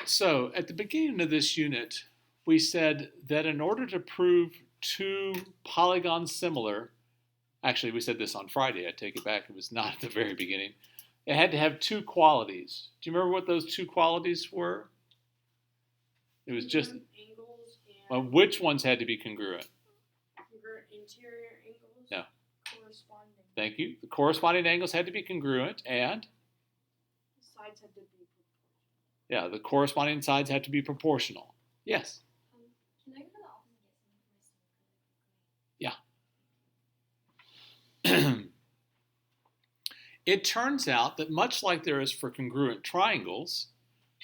So at the beginning of this unit, we said that in order to prove two polygons similar, actually we said this on Friday, I take it back, it was not at the very beginning, it had to have two qualities. Do you remember what those two qualities were? It was just, angles and well, which ones had to be congruent? congruent interior angles. No. Corresponding. Thank you. The corresponding angles had to be congruent and? The sides had to be proportional. Yeah, the corresponding sides had to be proportional. Yes? Can I go to the office and get some? Yeah. It turns out that much like there is for congruent triangles,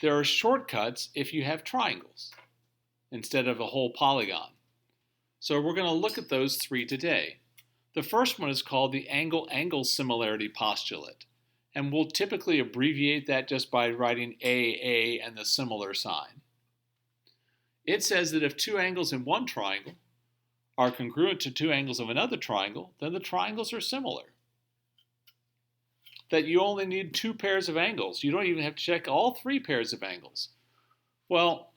there are shortcuts if you have triangles instead of a whole polygon. So we're going to look at those three today. The first one is called the angle-angle similarity postulate, and we'll typically abbreviate that just by writing AA and the similar sign. It says that if two angles in one triangle are congruent to two angles of another triangle, then the triangles are similar. That you only need two pairs of angles. You don't even have to check all three pairs of angles. Well,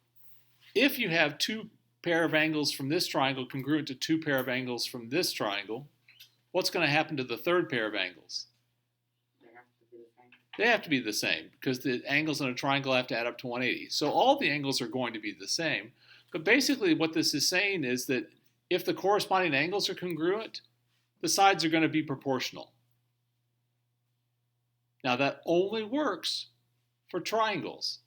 if you have two pair of angles from this triangle congruent to two pair of angles from this triangle, what's going to happen to the third pair of angles? They have to be the same because the angles in a triangle have to add up to 180. So all the angles are going to be the same. But basically what this is saying is that if the corresponding angles are congruent, the sides are going to be proportional. Now that only works for triangles.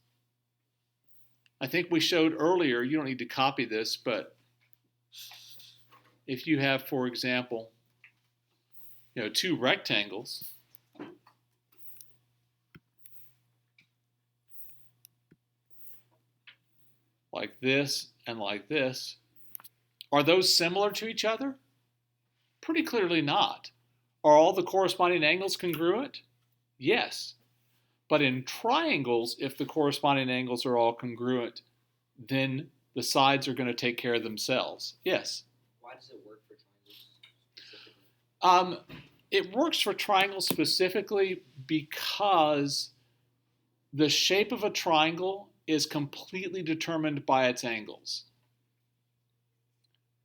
I think we showed earlier, you don't need to copy this, but if you have, for example, two rectangles, like this and like this, are those similar to each other? Pretty clearly not. Are all the corresponding angles congruent? Yes. But in triangles, if the corresponding angles are all congruent, then the sides are going to take care of themselves. Yes? Why does it work for triangles specifically? It works for triangles specifically because the shape of a triangle is completely determined by its angles.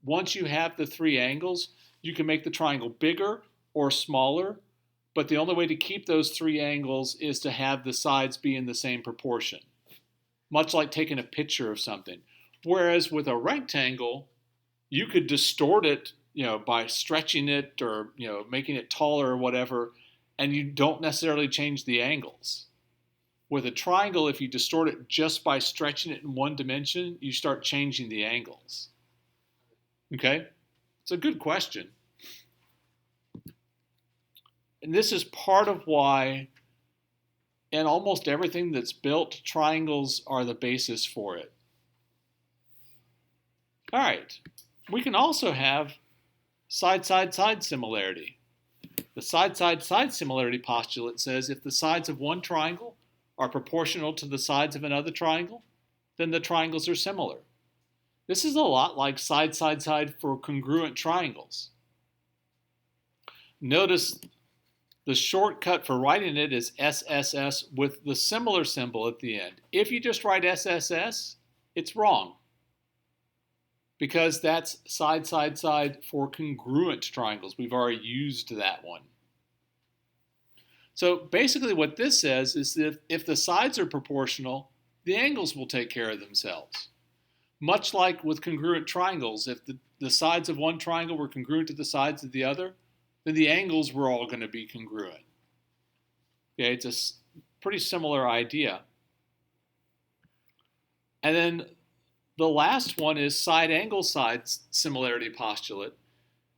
Once you have the three angles, you can make the triangle bigger or smaller, but the only way to keep those three angles is to have the sides be in the same proportion, much like taking a picture of something. Whereas with a rectangle, you could distort it, by stretching it or, making it taller or whatever, and you don't necessarily change the angles. With a triangle, if you distort it just by stretching it in one dimension, you start changing the angles. Okay? It's a good question. And this is part of why in almost everything that's built, triangles are the basis for it. All right. We can also have side-side-side similarity. The side-side-side similarity postulate says if the sides of one triangle are proportional to the sides of another triangle, then the triangles are similar. This is a lot like side-side-side for congruent triangles. Notice the shortcut for writing it is SSS with the similar symbol at the end. If you just write SSS, it's wrong, because that's side-side-side for congruent triangles. We've already used that one. So basically what this says is that if the sides are proportional, the angles will take care of themselves. Much like with congruent triangles, if the sides of one triangle were congruent to the sides of the other, then the angles were all going to be congruent. Okay, it's a pretty similar idea. And then the last one is side-angle side similarity postulate,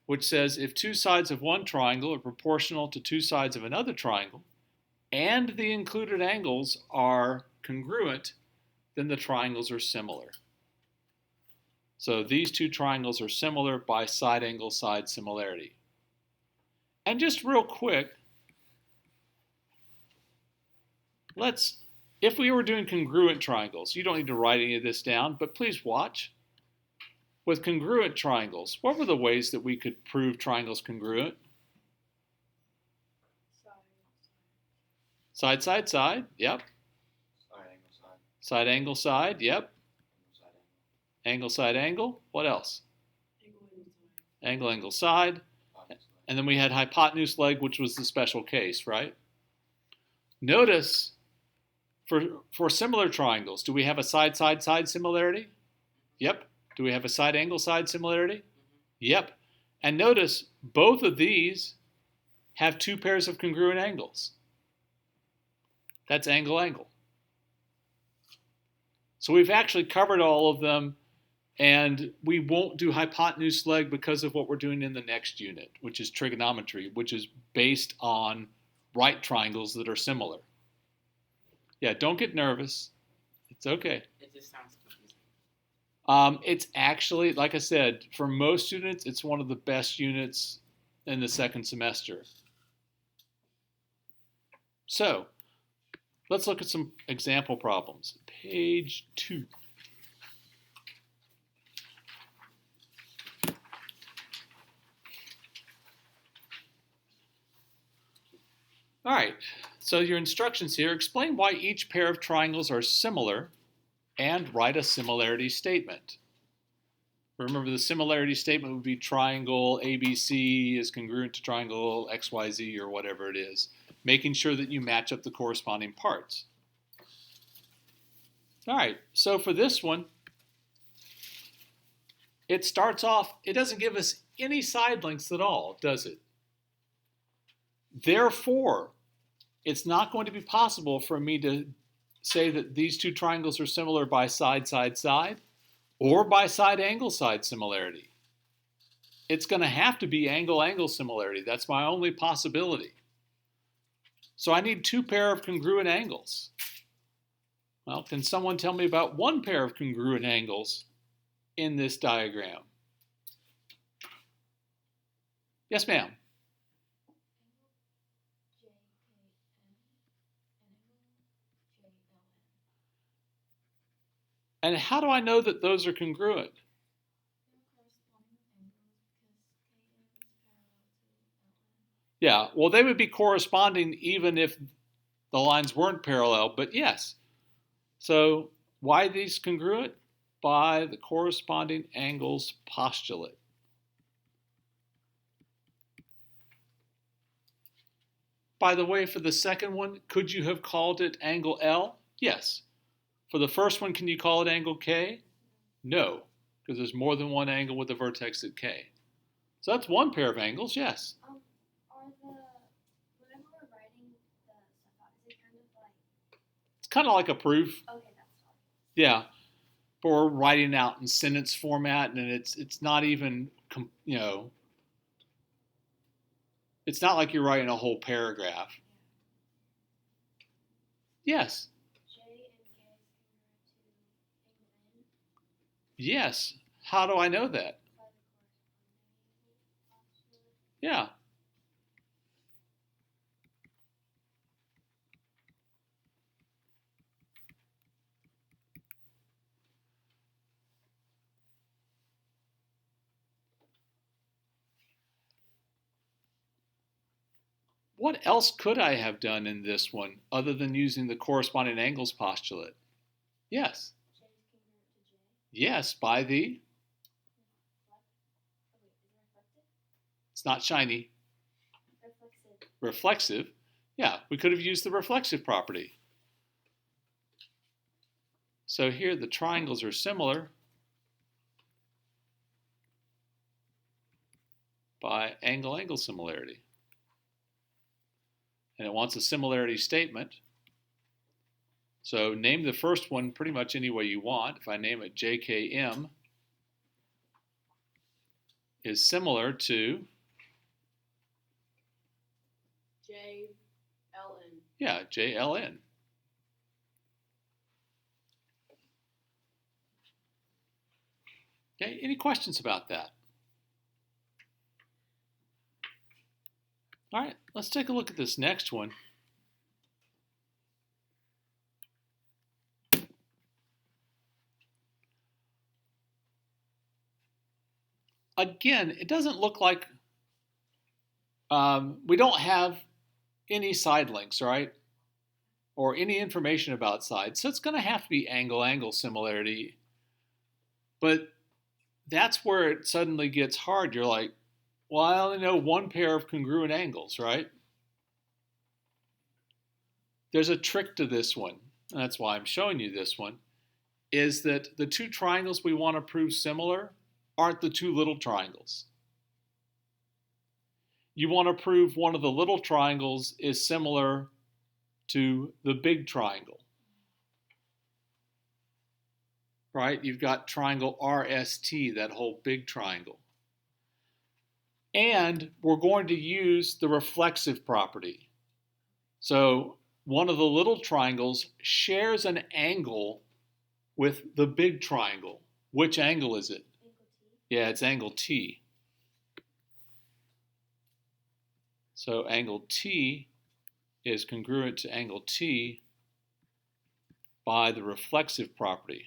which says if two sides of one triangle are proportional to two sides of another triangle, and the included angles are congruent, then the triangles are similar. So these two triangles are similar by side-angle side similarity. And just real quick, if we were doing congruent triangles, you don't need to write any of this down, but please watch. With congruent triangles, what were the ways that we could prove triangles congruent? Side, side, side. Yep. Side, angle, side. Side, angle, side. Yep. Angle, side, angle. What else? Angle, angle, side. And then we had hypotenuse leg, which was the special case, right? Notice for similar triangles, do we have a side, side, side similarity? Yep. Do we have a side, angle, side similarity? Yep. And notice both of these have two pairs of congruent angles. That's angle, angle. So we've actually covered all of them, and we won't do hypotenuse leg because of what we're doing in the next unit, which is trigonometry, which is based on right triangles that are similar. Yeah, don't get nervous. It's okay. It just sounds confusing. It's actually, like I said, for most students, it's one of the best units in the second semester. So, let's look at some example problems. Page 2. All right, so your instructions here, explain why each pair of triangles are similar and write a similarity statement. Remember, the similarity statement would be triangle ABC is congruent to triangle XYZ or whatever it is, making sure that you match up the corresponding parts. All right, so for this one, it starts off, it doesn't give us any side lengths at all, does it? Therefore, it's not going to be possible for me to say that these two triangles are similar by side, side, side, or by side, angle, side similarity. It's going to have to be angle, angle similarity. That's my only possibility. So I need two pair of congruent angles. Well, can someone tell me about one pair of congruent angles in this diagram? Yes, ma'am. And how do I know that those are congruent? Yeah, well, they would be corresponding even if the lines weren't parallel, but yes. So why these congruent? By the corresponding angles postulate. By the way, for the second one, could you have called it angle L? Yes. For the first one, can you call it angle K? No, because there's more than one angle with a vertex at K. So that's one pair of angles, yes. Whenever we're writing the stuff out, is it kind of like? It's kind of like a proof. Okay, that's all. Yeah, but we're writing out in sentence format, and it's not even, it's not like you're writing a whole paragraph. Yes. J and K is congruent to angle N. Yes. How do I know that? By the corresponding Yeah. What else could I have done in this one other than using the corresponding angles postulate? Yes. J is congruent to J. Yes, by the, Is it reflective? it's not shiny, Reflexive. reflexive. Yeah, we could have used the reflexive property. So here the triangles are similar by angle-angle similarity. And it wants a similarity statement. So name the first one pretty much any way you want. If I name it JKM is similar to JLN. yeah, JLN. Okay, any questions about that? All right, let's take a look at this next one. Again, it doesn't look like we don't have any side links, right? or any information about sides. So it's going to have to be angle-angle similarity. But that's where it suddenly gets hard. You're like, well, I only know one pair of congruent angles, right? There's a trick to this one, and that's why I'm showing you this one, is that the two triangles we want to prove similar aren't the two little triangles. You want to prove one of the little triangles is similar to the big triangle. Right? You've got triangle RST, that whole big triangle. And we're going to use the reflexive property. So one of the little triangles shares an angle with the big triangle. Which angle is it? Angle T. Yeah, it's angle T. So angle T is congruent to angle T by the reflexive property.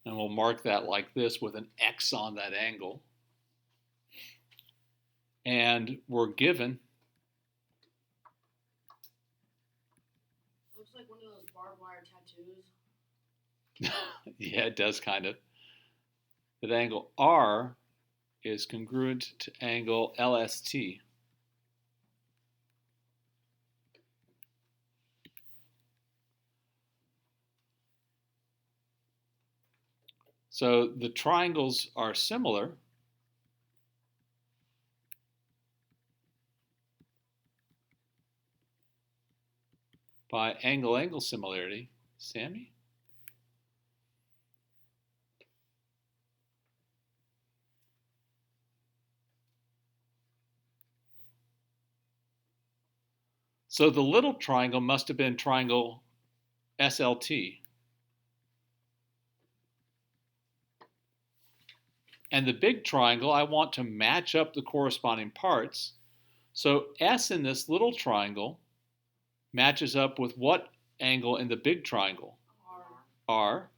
And we'll mark that like this with an X on that angle. And we're given. Looks like one of those barbed wire tattoos. Yeah, it does kind of. That angle R is congruent to angle LST. So the triangles are similar by angle-angle similarity. Sammy? So the little triangle must have been triangle SLT. And the big triangle, I want to match up the corresponding parts. So S in this little triangle matches up with what angle in the big triangle? R.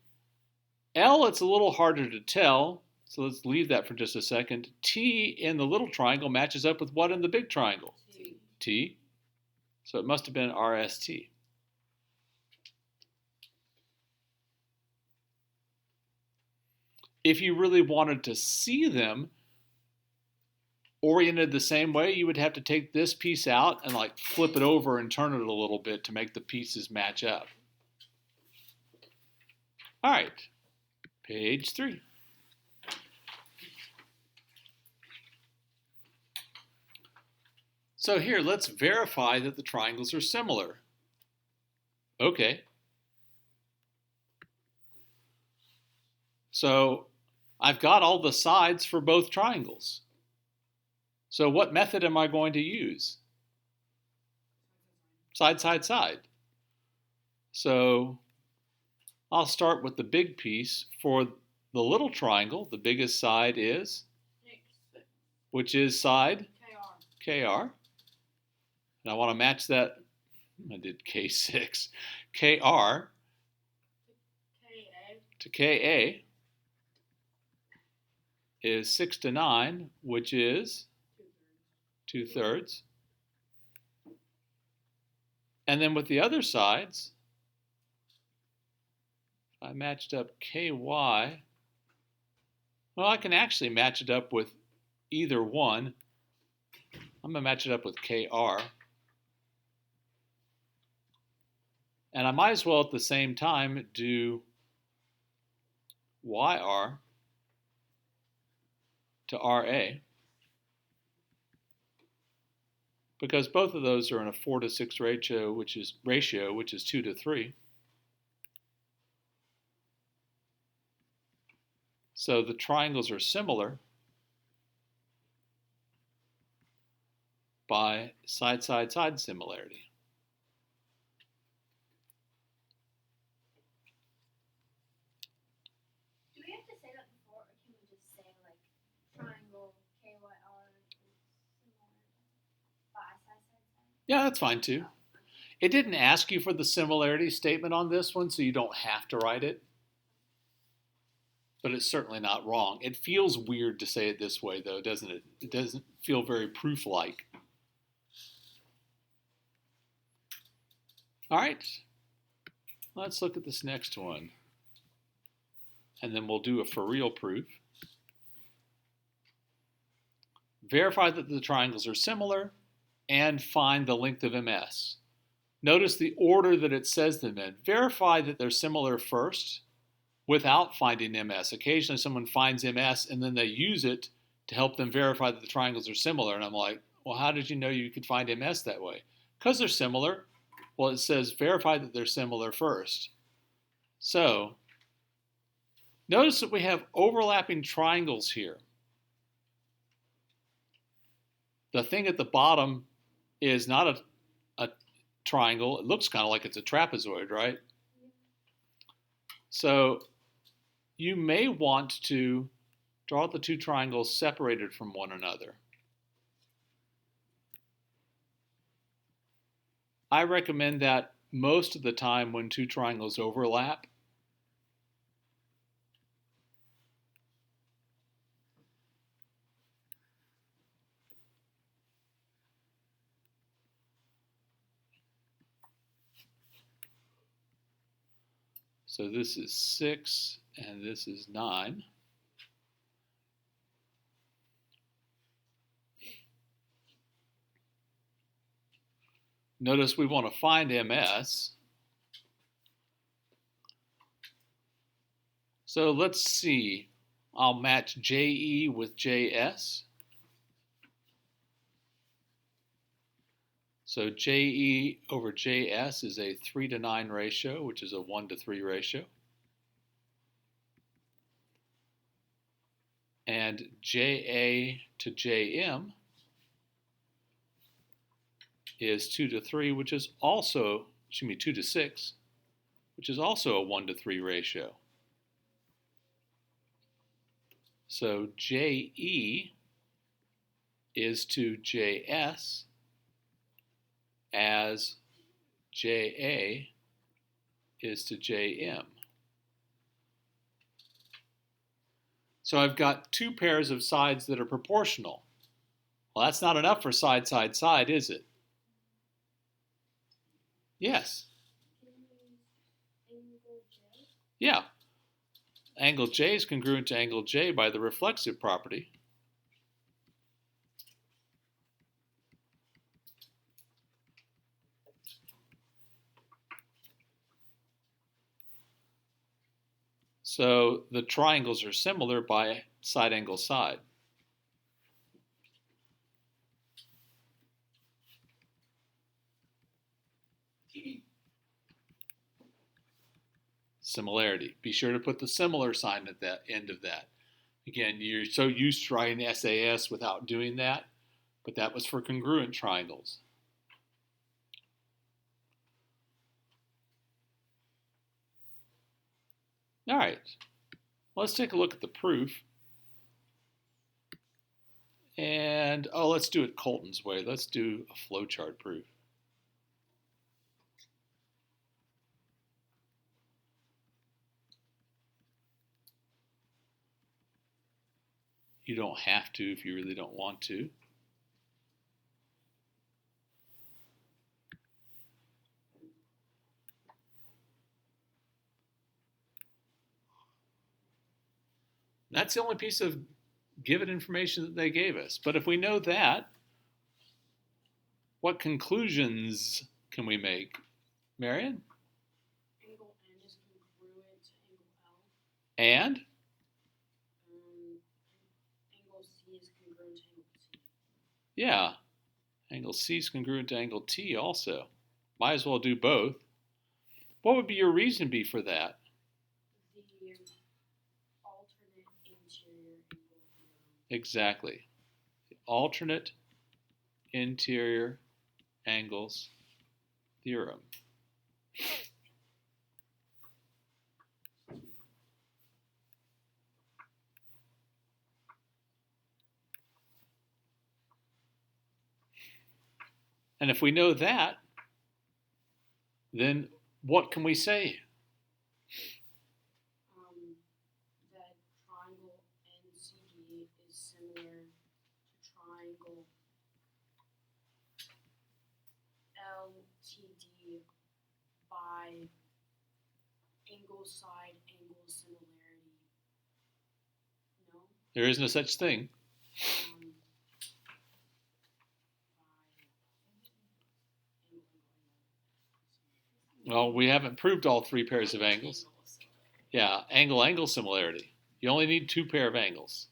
L, it's a little harder to tell, so let's leave that for just a second. T in the little triangle matches up with what in the big triangle? T. T. So it must have been RST. If you really wanted to see them oriented the same way, you would have to take this piece out and like flip it over and turn it a little bit to make the pieces match up. All right, page 3. So here, let's verify that the triangles are similar. Okay. So I've got all the sides for both triangles. So what method am I going to use? Side, side, side. So I'll start with the big piece. For the little triangle, the biggest side is? Which is side? KR. And I want to match that. I did K6. KR to KA is 6 to 9, which is 2/3. And then with the other sides, I matched up KY. Well, I can actually match it up with either one. I'm going to match it up with KR. And I might as well at the same time do YR to RA, because both of those are in a 4 to 6 ratio, which is 2 to 3. So the triangles are similar by side, side, side similarity. Do we have to say that before, or can we just say like triangle KYR is similar by side, side, side? Yeah, that's fine too. It didn't ask you for the similarity statement on this one, so you don't have to write it. but it's certainly not wrong. It feels weird to say it this way, though, doesn't it? It doesn't feel very proof-like. All right, let's look at this next one. And then we'll do a for real proof. Verify that the triangles are similar and find the length of MS. Notice the order that it says them in. Verify that they're similar first without finding MS. Occasionally someone finds MS and then they use it to help them verify that the triangles are similar. And I'm like, well, how did you know you could find MS that way? Because they're similar. Well, it says verify that they're similar first. So notice that we have overlapping triangles here. The thing at the bottom is not a triangle. It looks kind of like it's a trapezoid, right? So you may want to draw the two triangles separated from one another. I recommend that most of the time when two triangles overlap. So this is 6 and this is 9. Notice we want to find MS. So let's see. I'll match JE with JS. So JE over JS is a 3:9 ratio, which is a 1:3 ratio. And JA to JM is 2:3, which is also, 2:6, which is also a 1:3 ratio. So JE is to JS as JA is to JM. So I've got two pairs of sides that are proportional. Well, that's not enough for side, side, side, is it? Yes. Angle J. Yeah. Angle J is congruent to angle J by the reflexive property. So the triangles are similar by side angle side. Similarity. Be sure to put the similar sign at the end of that. Again, you're so used to writing SAS without doing that, but that was for congruent triangles. All right, let's take a look at the proof. And, let's do it Colton's way. Let's do a flowchart proof. You don't have to if you really don't want to. That's the only piece of given information that they gave us. But if we know that, what conclusions can we make? Marion? Angle N is congruent to angle L. And? Angle C is congruent to angle T. Yeah. Angle C is congruent to angle T also. Might as well do both. What would be your reason be for that? The alternate interior angle theorem. Exactly. The alternate interior angles theorem. And if we know that, then what can we say? That TD by angle, side, angle, similarity. No? There is no such thing. Um, Well, we haven't proved all three pairs of angles. Yeah, angle-angle similarity. You only need two pair of angles.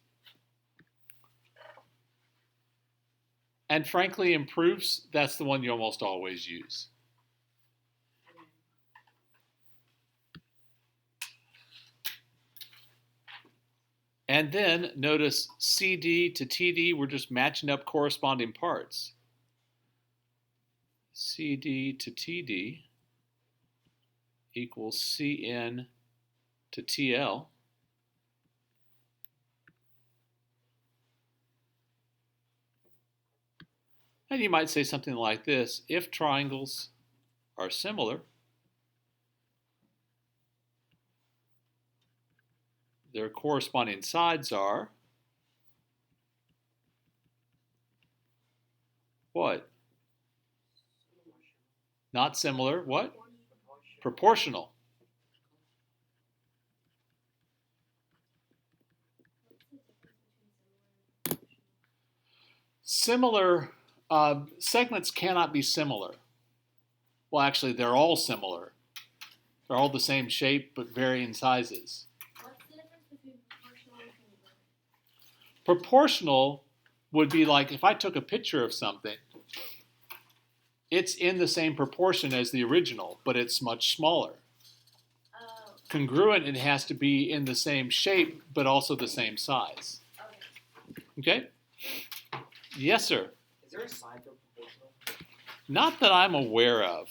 And frankly, in proofs, that's the one you almost always use. And then notice CD to TD, we're just matching up corresponding parts. CD to TD equals CN to TL. And you might say something like this: if triangles are similar, their corresponding sides are what? Not similar, what? Proportional. Similar, segments cannot be similar. Well, actually, they're all similar. They're all the same shape, but varying sizes. What's the difference between proportional and congruent? Proportional would be like if I took a picture of something, it's in the same proportion as the original, but it's much smaller. Oh, Congruent, it has to be in the same shape, but also the same size. okay. Okay? Yes, sir. Is there a sign for proportional? Not that I'm aware of.